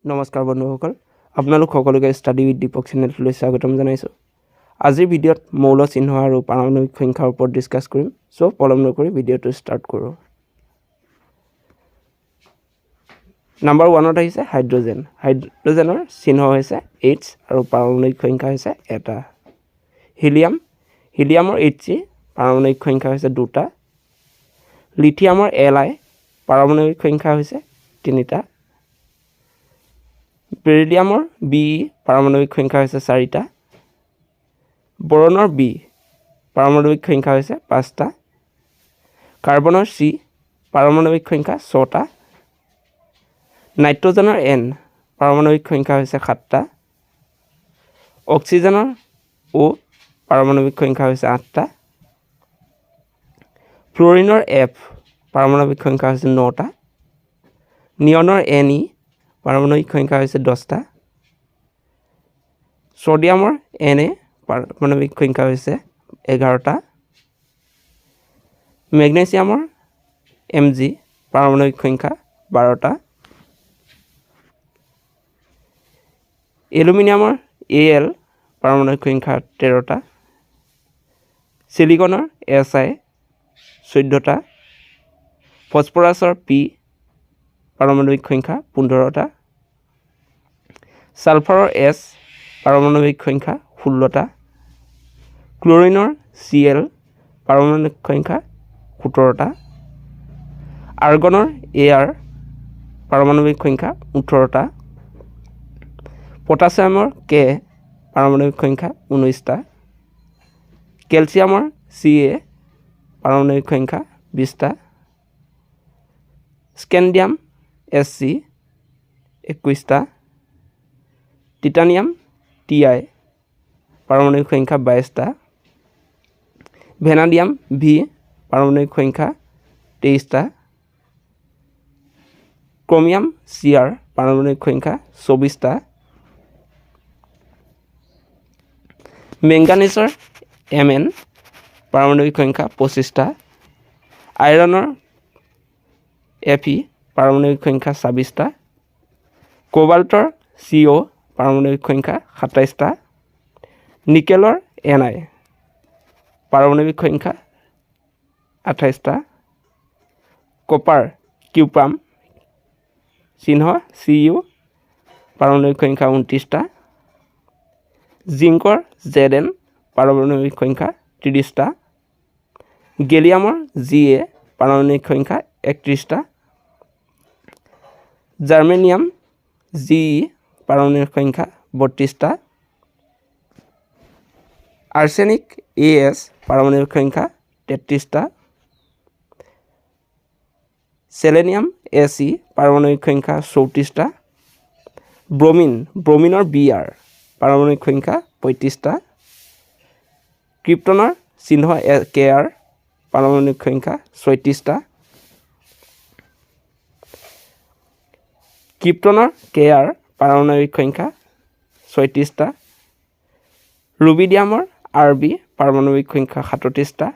নমস্কাৰ বন্ধুসকল, আপোনালোক সকলোকে ষ্টাডি উইথ দীপক চেনেলটোলৈ স্বাগতম জনাইছোঁ। আজিৰ ভিডিঅ'ত মৌল চিহ্ন আৰু পাৰমাণৱিক সংখ্যাৰ ওপৰত ডিছকাছ কৰিম। চ' পলম নকৰি ভিডিঅ'টো ষ্টাৰ্ট কৰোঁ। নাম্বাৰ 1ত আহিছে হাইড্ৰজেন। হাইড্ৰজেনৰ চিহ্ন হৈছে H আৰু পাৰমাণৱিক সংখ্যা হৈছে 1টা। হিলিয়ামৰ Hg, পাৰমাণৱিক সংখ্যা হৈছে 2টা। লিথিয়ামৰ Li, পাৰমাণৱিক সংখ্যা হৈছে 3টা। বেৰিলিয়ামৰ Be, পাৰমাণৱিক সংখ্যা হৈছে 4টা। বৰণৰ B, পাৰমাণৱিক সংখ্যা হৈছে 5টা। কাৰ্বনৰ C, পাৰমাণৱিক সংখ্যা 6টা। নাইট্ৰজেনৰ N, পাৰমাণৱিক সংখ্যা হৈছে 7টা। অক্সিজেনৰ O, পাৰমাণৱিক সংখ্যা হৈছে 8টা। ফ্ল'ৰিনৰ F, পাৰমাণৱিক সংখ্যা হৈছে 9টা। নিয়নৰ Ne, পাৰমাণৱিক সংখ্যা হৈছে 10টা। ছ'ডিয়ামৰ Na, পাৰমাণৱিক সংখ্যা হৈছে 11টা। মেগনেছিয়ামৰ Mg, পাৰমাণৱিক সংখ্যা 12টা। এলুমিনিয়ামৰ Al, পাৰমাণৱিক সংখ্যা 13টা। চিলিকনৰ Si, 14টা। ফছফৰাছৰ P, পাৰমাণৱিক সংখ্যা 15টা। ছালফাৰৰ S, পাৰমাণৱিক সংখ্যা 16টা। ক্লৰিনৰ Cl, পাৰমাণৱিক সংখ্যা 17টা। আৰ্গনৰ Ar, পাৰমাণৱিক সংখ্যা 18টা। পটাছিয়ামৰ K, পাৰমাণৱিক সংখ্যা 19টা। কেলছিয়ামৰ Ca, পাৰমাণৱিক সংখ্যা 20টা। স্কেণ্ডিয়াম Sc, 21টা। টিটানিয়াম Ti, পাৰমাণৱিক সংখ্যা 22টা। ভেনাডিয়াম V, পাৰমাণৱিক সংখ্যা 23টা। ক্ৰমিয়াম Cr, পাৰমাণৱিক সংখ্যা 24টা। মেংগানিজৰ Mn, পাৰমাণৱিক সংখ্যা 25টা। আইৰণৰ Fe, পাৰমাণৱিক সংখ্যা 26টা। কোবাল্টৰ Co, পাৰমাণৱিক সংখ্যা 27টা। নিকেলৰ Ni, পাৰমাণৱিক সংখ্যা 28টা। কপাৰ কিউপাম, চিহ্ন Cu, পাৰমাণৱিক সংখ্যা 29টা। জিংকৰ Zn, পাৰমাণৱিক সংখ্যা 30টা। গেলিয়ামৰ Ga, পাৰমাণৱিক সংখ্যা 31টা। জাৰ্মেনিয়াম Ge, পাৰমাণৱিক সংখ্যা 32টা। আৰ্ছেনিক As, পাৰমাণৱিক সংখ্যা 33টা। সেলেনিয়াম Ag, পাৰমাণৱিক সংখ্যা 34টা। ব্ৰমিনৰ Br, পাৰমাণৱিক সংখ্যা 35টা। ক্ৰিপ্টনৰ চিহ্ন Kr, পাৰমাণৱিক সংখ্যা 36টা। ক্ৰিপ্টনৰ Kr, পাৰমাণৱিক সংখ্যা 36টা। ৰুবিডিয়ামৰ Rb, পাৰমাণৱিক সংখ্যা 37টা।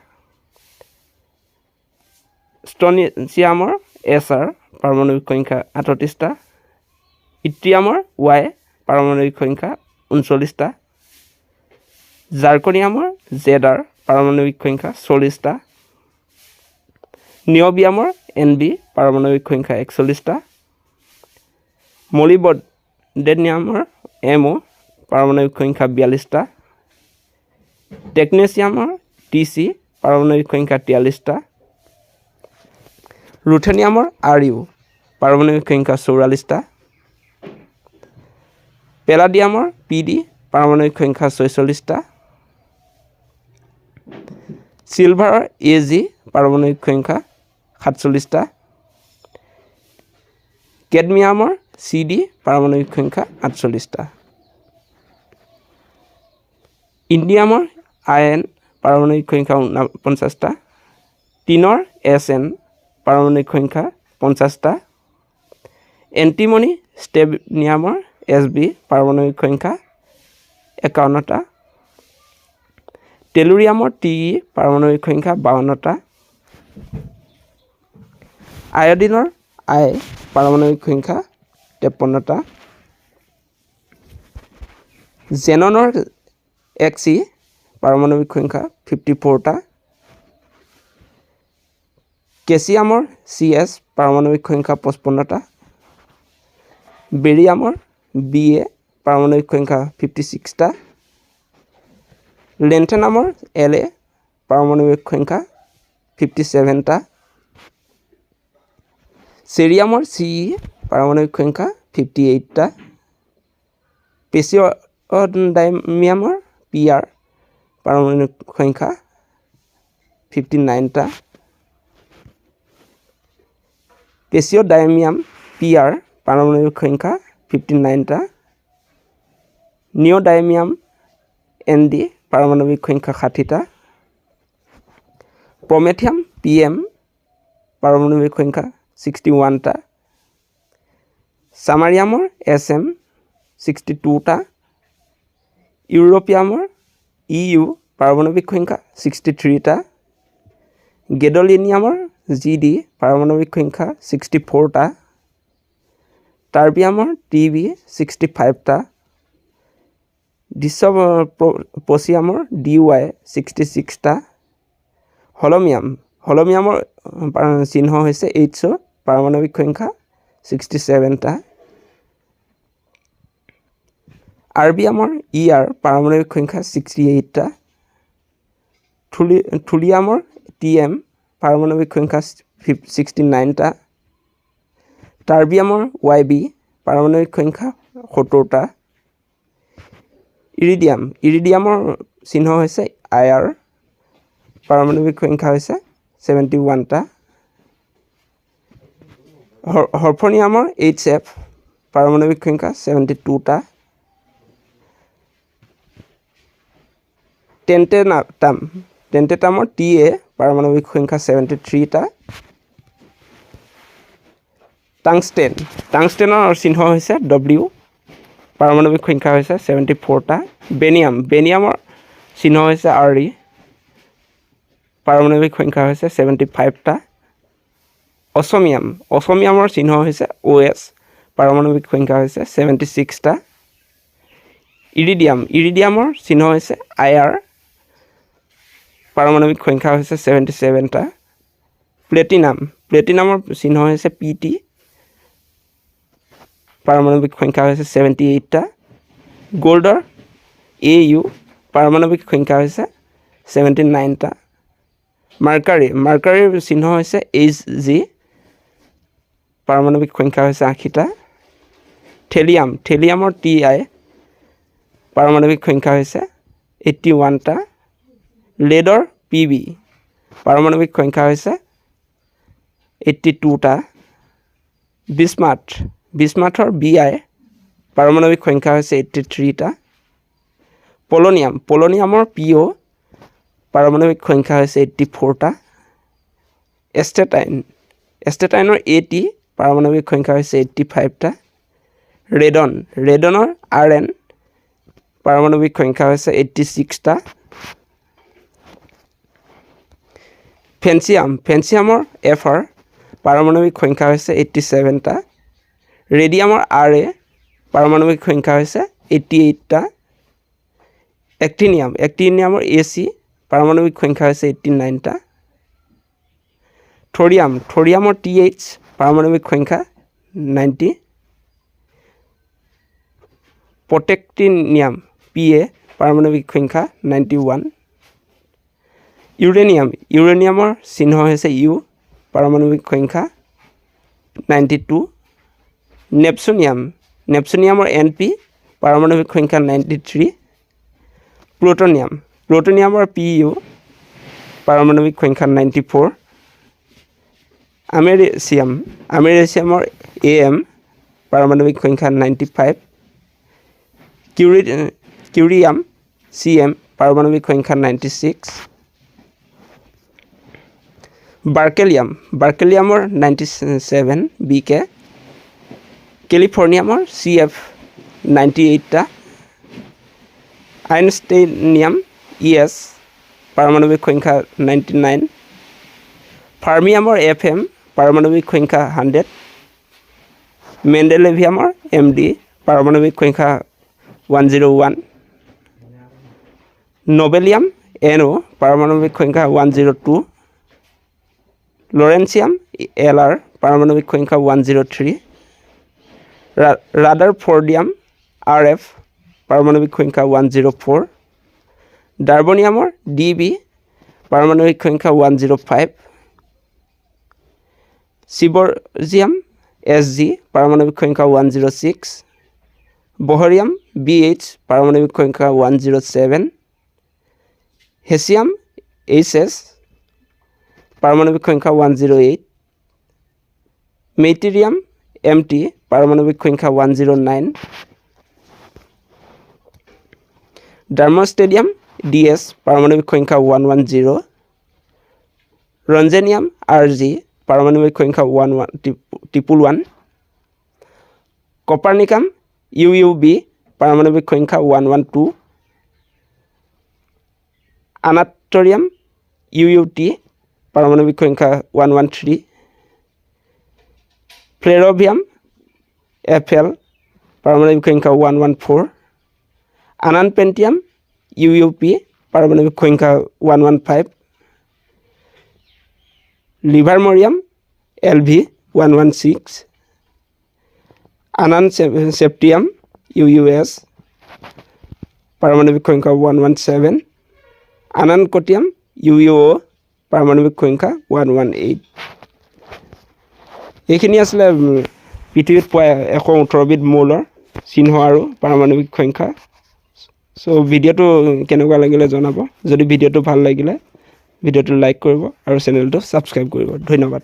ষ্ট্ৰনিচিয়ামৰ Sr, পাৰমাণৱিক সংখ্যা 38টা। ইট্ৰিয়ামৰ Y, পাৰমাণৱিক সংখ্যা 39টা। জাৰ্কনিয়ামৰ Zr, পাৰমাণৱিক সংখ্যা 40টা। নিঅ'বিয়ামৰ Nb, পাৰমাণৱিক সংখ্যা 41টা। মলিবডেনিয়ামৰ Mo, পাৰমাণৱিক সংখ্যা 42টা। টেকনেছিয়ামৰ Tc, পাৰমাণৱিক সংখ্যা 43টা। ৰুথেনিয়ামৰ Ru, পাৰমাণৱিক সংখ্যা 44টা। পেলাডিয়ামৰ Pd, পাৰমাণৱিক সংখ্যা 46টা। চিলভাৰৰ Ag, পাৰমাণৱিক সংখ্যা 47টা। কেডমিয়ামৰ Cd, পাৰমাণৱিক সংখ্যা 48টা। ইণ্ডিয়ামৰ In, পাৰমাণৱিক সংখ্যা 49টা। টিনৰ Sn, পাৰমাণৱিক সংখ্যা 50টা। এণ্টিমনি ষ্টেবনিয়ামৰ Sb, পাৰমাণৱিক সংখ্যা 51টা। টেলুৰিয়ামৰ Te, পাৰমাণৱিক সংখ্যা 52টা। আয়ডিনৰ I, পাৰমাণৱিক সংখ্যা 53টা। জেননৰ XE পাৰমাণৱিক সংখ্যা 54টা কেছিয়ামৰ CS পাৰমাণৱিক সংখ্যা 55টা বেৰিয়ামৰ BA পাৰমাণৱিক সংখ্যা 56টা লেন্থেনামৰ LA পাৰমাণৱিক সংখ্যা 57টা চেৰিয়ামৰ CE পাৰমাণৱিক সংখ্যা 58টা পেচিঅ'ডাইমিয়ামৰ PR পাৰমাণৱিক সংখ্যা 59টা পেচিঅ'ডাইমিয়াম PR পাৰমাণৱিক সংখ্যা 59টা নিঅ'ডাইমিয়াম ND পাৰমাণৱিক সংখ্যা 60টা প্ৰমেথিয়াম PM পাৰমাণৱিক সংখ্যা 61টা সামাৰিয়ামৰ SM 62টা ইউৰোপিয়ামৰ EU পাৰমাণৱিক সংখ্যা 63টা গেডলিনিয়ামৰ GD পাৰমাণৱিক সংখ্যা 64টা টাৰ্বিয়ামৰ TB 65টা ডিছপচিয়ামৰ DY 66টা হলমিয়ামৰ চিহ্ন হৈছে HO পাৰমাণৱিক সংখ্যা 67টা আৰবিয়ামৰ ER পাৰমাণৱিক সংখ্যা 68টা থুলিয়ামৰ TM পাৰমাণৱিক সংখ্যা 69টা টাৰ্বিয়ামৰ YB পাৰমাণৱিক সংখ্যা 70টা ইৰিডিয়ামৰ চিহ্ন হৈছে IR পাৰমাণৱিক সংখ্যা হৈছে 71টা হৰফনিয়ামৰ HF পাৰমাণৱিক সংখ্যা 72টা টেণ্টেটামৰ TA পাৰমাণৱিক সংখ্যা 73টা টাংষ্টেনৰ চিহ্ন হৈছে W পাৰমাণৱিক সংখ্যা হৈছে 74টা বেনিয়ামৰ চিহ্ন হৈছে RE পাৰমাণৱিক সংখ্যা হৈছে 75টা অছমিয়ামৰ চিহ্ন হৈছে OS পাৰমাণৱিক সংখ্যা হৈছে 76টা ইৰিডিয়ামৰ চিহ্ন হৈছে IR পাৰমাণৱিক সংখ্যা হৈছে 77টা প্লেটিনামৰ চিহ্ন হৈছে PT পাৰমাণৱিক সংখ্যা হৈছে 78টা গোল্ডৰ AU পাৰমাণৱিক সংখ্যা হৈছে 79টা মাৰ্কাৰীৰ চিহ্ন হৈছে HG পাৰমাণৱিক সংখ্যা হৈছে 80টা থেলিয়ামৰ TI পাৰমাণৱিক সংখ্যা হৈছে 81টা লেডৰ PB পাৰমাণৱিক সংখ্যা হৈছে 82টা বিস্মাথৰ BI পাৰমাণৱিক সংখ্যা হৈছে 83টা পলনিয়ামৰ PO পাৰমাণৱিক সংখ্যা হৈছে 84টা এষ্টেটাইনৰ AT পাৰমাণৱিক সংখ্যা হৈছে 85টা ৰেডনৰ RN পাৰমাণৱিক সংখ্যা হৈছে 86টা ফেঞ্চিয়ামৰ FR পাৰমাণৱিক সংখ্যা হৈছে 87টা ৰেডিয়ামৰ RA পাৰমাণৱিক সংখ্যা হৈছে 88টা এক্টিনিয়ামৰ AC পাৰমাণৱিক সংখ্যা হৈছে 89টা থৰিয়ামৰ TH পাৰমাণৱিক সংখ্যা 90 প্ৰটেক্টিনিয়াম PA পাৰমাণৱিক সংখ্যা 91 ইউৰেনিয়ামৰ চিহ্ন হৈছে U পাৰমাণৱিক সংখ্যা 92 নেপচুনিয়ামৰ NP পাৰমাণৱিক সংখ্যা 93 প্লুটনিয়ামৰ PU পাৰমাণৱিক সংখ্যা 94 আমেৰিচিয়ামৰ AM পাৰমাণৱিক সংখ্যা 95 কিউৰিয়াম CM পাৰমাণৱিক সংখ্যা 96 বাৰ্কেলিয়ামৰ 97 BK কেলিফৰ্নিয়ামৰ CF 98টা আইনষ্টাইনিয়াম ES পাৰমাণৱিক সংখ্যা 99 ফাৰ্মিয়ামৰ FM পাৰমাণৱিক সংখ্যা 100 মেণ্ডেলেভিয়ামৰ MD পাৰমাণৱিক সংখ্যা 101 নবেলিয়াম NO পাৰমাণৱিক সংখ্যা 102 লৰেঞ্চিয়াম LR পাৰমাণৱিক সংখ্যা 103 ৰাদাৰফৰ্ডিয়াম RF পাৰমাণৱিক সংখ্যা 104 ডাৰ্বনিয়ামৰ DB পাৰমাণৱিক সংখ্যা 105 চিবৰজিয়াম SG পাৰমাণৱিক সংখ্যা 106 বহৰিয়াম BH পাৰমাণৱিক সংখ্যা 107 হেচিয়াম HS পাৰমাণৱিক সংখ্যা 108 মেইটেৰিয়াম MT পাৰমাণৱিক সংখ্যা 109 ডাৰ্মষ্টেডিয়াম DS পাৰমাণৱিক সংখ্যা 110 ৰঞ্জেনিয়াম RG পাৰমাণৱিক সংখ্যা 111 কপাৰনিকাম UUB পাৰমাণৱিক সংখ্যা 112 আনাটৰিয়াম UUT পাৰমাণৱিক সংখ্যা 113 ফ্লেৰভিয়াম FL পাৰমাণৱিক সংখ্যা 114 আনানপেণ্টিয়াম UUP পাৰমাণৱিক সংখ্যা 115 লিভাৰমৰিয়াম LV 116 আনানচেপ্টিয়াম UUS পাৰমাণৱিক সংখ্যা 117 আনানকটিয়াম UUO পাৰমাণৱিক সংখ্যা 118 এইখিনি আছিলে পৃথিৱীত পোৱা 118 বিধ মৌলৰ চিহ্ন আৰু পাৰমাণৱিক সংখ্যা সো ভিডিঅ'টো কেনেকুৱা লাগিলে জনাব যদি ভিডিঅ'টো ভাল লাগিলে ভিডিঅ'টো লাইক কৰিব আৰু চেনেলটো সাবস্ক্ৰাইব কৰিব ধন্যবাদ